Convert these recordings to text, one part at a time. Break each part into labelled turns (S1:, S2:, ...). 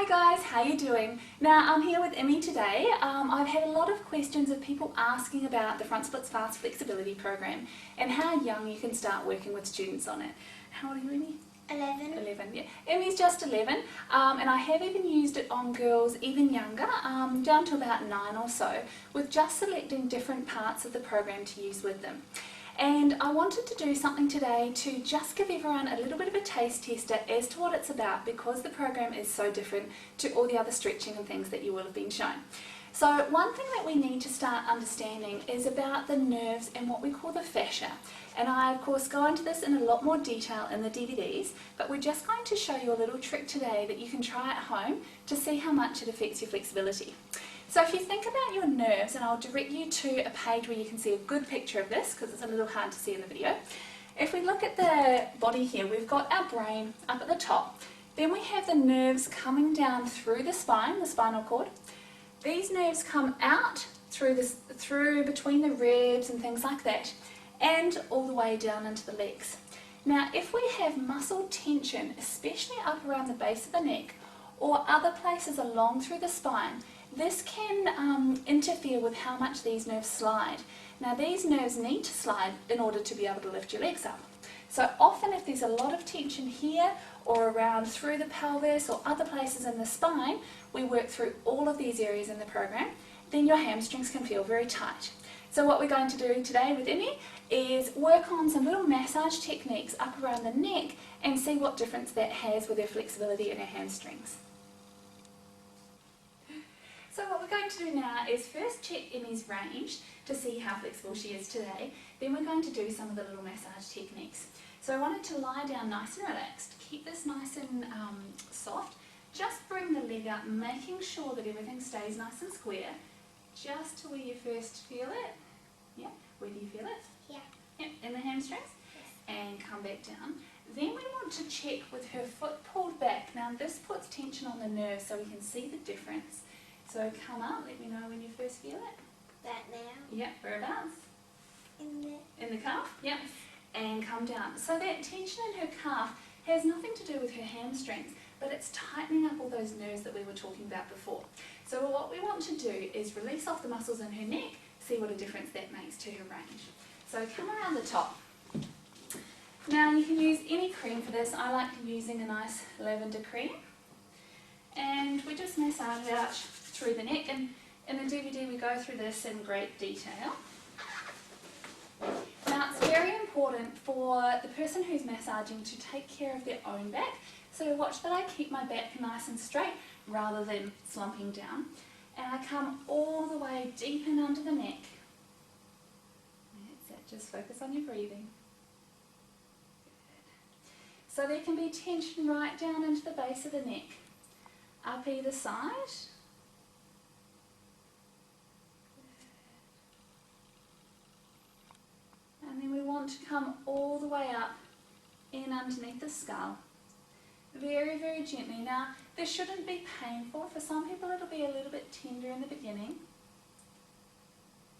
S1: Hi guys, how you doing? Now I'm here with Emmy today. I've had a lot of questions of people asking about the Front Splits Fast Flexibility Program and how young you can start working with students on it. How old are you, Emmy?
S2: 11.
S1: 11, yeah. Emmy's just 11 and I have even used it on girls even younger, down to about 9 or so, with just selecting different parts of the program to use with them. And I wanted to do something today to just give everyone a little bit of a taste tester as to what it's about, because the program is so different to all the other stretching and things that you will have been shown. So one thing that we need to start understanding is about the nerves and what we call the fascia. And I of course go into this in a lot more detail in the DVDs, but we're just going to show you a little trick today that you can try at home to see how much it affects your flexibility. So if you think about your nerves, and I'll direct you to a page where you can see a good picture of this because it's a little hard to see in the video. If we look at the body here, we've got our brain up at the top. Then we have the nerves coming down through the spine, the spinal cord. These nerves come out through between the ribs and things like that, and all the way down into the legs. Now if we have muscle tension, especially up around the base of the neck or other places along through the spine, this can interfere with how much these nerves slide. Now these nerves need to slide in order to be able to lift your legs up. So often if there's a lot of tension here or around through the pelvis or other places in the spine, we work through all of these areas in the program, then your hamstrings can feel very tight. So what we're going to do today with Emmy is work on some little massage techniques up around the neck and see what difference that has with her flexibility in her hamstrings. So what we're going to do now is first check Emmy's range to see how flexible she is today. Then we're going to do some of the little massage techniques. So I wanted to lie down nice and relaxed, keep this nice and soft. Just bring the leg up, making sure that everything stays nice and square, just to where you first feel it. Yeah, where do you feel it?
S2: Yeah.
S1: Yep, in the hamstrings.
S2: Yes.
S1: And come back down. Then we want to check with her foot pulled back. Now this puts tension on the nerve so we can see the difference. So come up, let me know when you first feel it.
S2: That now?
S1: Yep, whereabouts?
S2: In
S1: the calf? Yep. And come down. So that tension in her calf has nothing to do with her hamstrings, but it's tightening up all those nerves that we were talking about before. So what we want to do is release off the muscles in her neck, see what a difference that makes to her range. So come around the top. Now you can use any cream for this. I like using a nice lavender cream. And we just massage it out through the neck, and in the DVD we go through this in great detail. Now it's very important for the person who's massaging to take care of their own back, so watch that I keep my back nice and straight rather than slumping down, and I come all the way deep in under the neck. That's it, just focus on your breathing. Good. So there can be tension right down into the base of the neck, up either side. And then we want to come all the way up in underneath the skull. Very, very gently. Now, this shouldn't be painful. For some people it'll be a little bit tender in the beginning.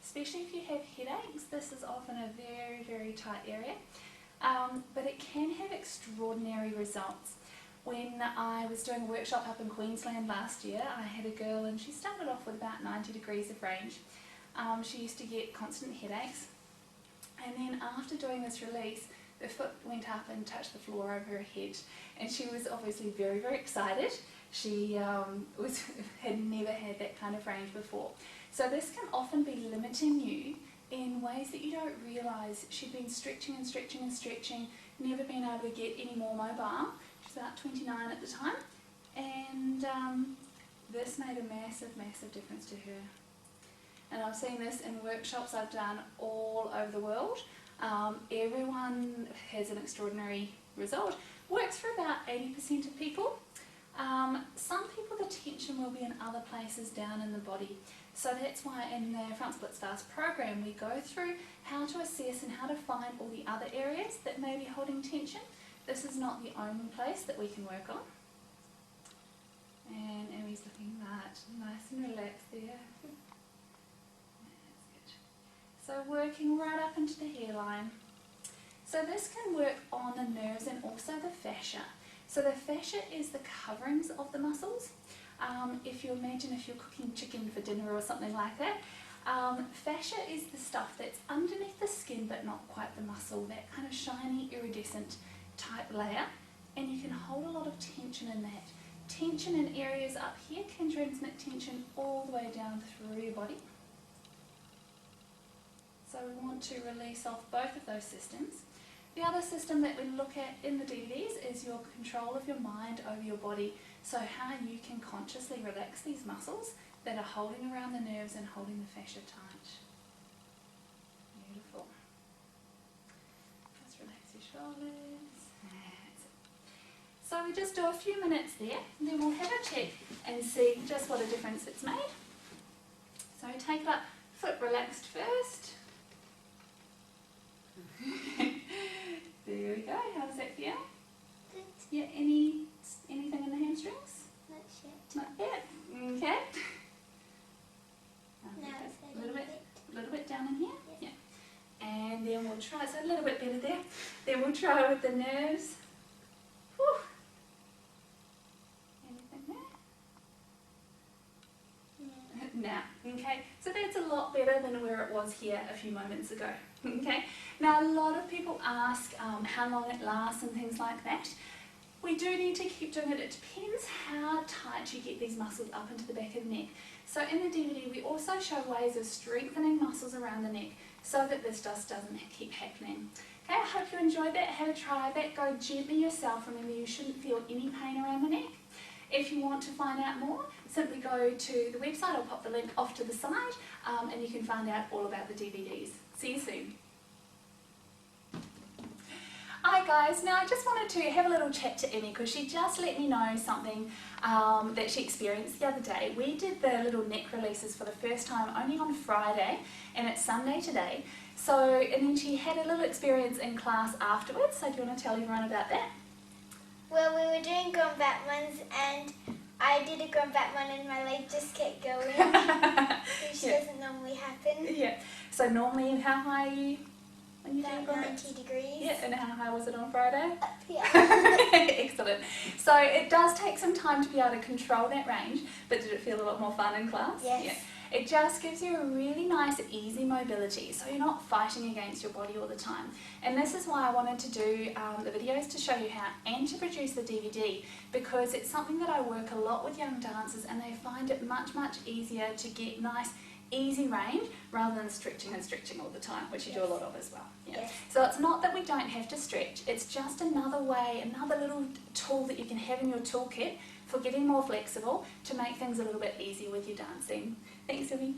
S1: Especially if you have headaches, this is often a very, very tight area. But it can have extraordinary results. When I was doing a workshop up in Queensland last year, I had a girl and she started off with about 90 degrees of range. She used to get constant headaches. And then after doing this release, the foot went up and touched the floor over her head, and she was obviously very, very excited. She had never had that kind of range before. So this can often be limiting you in ways that you don't realise. She'd been stretching and stretching and stretching, never been able to get any more mobile. She's about 29 at the time, and this made a massive, massive difference to her. And I've seen this in workshops I've done all over the world. Everyone has an extraordinary result. Works for about 80% of people. Some people the tension will be in other places down in the body. So that's why in the Front Splits Fast program we go through how to assess and how to find all the other areas that may be holding tension. This is not the only place that we can work on. And Emmy's looking nice and relaxed there. So working right up into the hairline. So this can work on the nerves and also the fascia. So the fascia is the coverings of the muscles. If you imagine if you're cooking chicken for dinner or something like that, fascia is the stuff that's underneath the skin but not quite the muscle, that kind of shiny, iridescent type layer, and you can hold a lot of tension in that. Tension in areas up here can transmit tension all the way down through your body. So we want to release off both of those systems. The other system that we look at in the DVDs is your control of your mind over your body, so how you can consciously relax these muscles that are holding around the nerves and holding the fascia tight. Beautiful. Just relax your shoulders. That's it. So we just do a few minutes there, and then we'll have a check and see just what a difference it's made. So take it up, foot relaxed first. There we go. How does that feel?
S2: Good.
S1: Yeah. Anything in the hamstrings?
S2: Not yet.
S1: Not yet. Okay.
S2: Now it's
S1: A little bit down in here. Yeah. And then we'll try. So a little bit better there. Then we'll try with the nerves. Whew. Anything there? Now, okay, so that's a lot better than where it was here a few moments ago. Okay, now a lot of people ask how long it lasts and things like that. We do need to keep doing it. It depends how tight you get these muscles up into the back of the neck. So in the DVD we also show ways of strengthening muscles around the neck so that this just doesn't keep happening. Okay, I hope you enjoyed that. Have a try of that. Go gently yourself. Remember, you shouldn't feel any pain around the neck. If you want to find out more, simply go to the website. I'll pop the link off to the side, and you can find out all about the DVDs. See you soon. Hi guys, now I just wanted to have a little chat to Emmy because she just let me know something that she experienced the other day. We did the little neck releases for the first time only on Friday, and it's Sunday today. So, and then she had a little experience in class afterwards. So do you want to tell everyone about that?
S2: Well, we were doing grown back ones, and I did a grown back one and my leg just kept going, which doesn't normally happen.
S1: Yeah. So normally, how high are you when you do
S2: About
S1: grown back?
S2: 90 degrees.
S1: Yeah, and how high was it on Friday?
S2: Up here.
S1: Excellent. So it does take some time to be able to control that range, but did it feel a lot more fun in class?
S2: Yes.
S1: Yeah. It just gives you a really nice, easy mobility, so you're not fighting against your body all the time. And this is why I wanted to do the videos to show you how, and to produce the DVD, because it's something that I work a lot with young dancers, and they find it much, much easier to get nice, easy range rather than stretching and stretching all the time, which you do a lot of as well. Yeah.
S2: Yes.
S1: So it's not that we don't have to stretch, it's just another way, another little tool that you can have in your toolkit for getting more flexible to make things a little bit easier with your dancing. Thanks, Sylvie.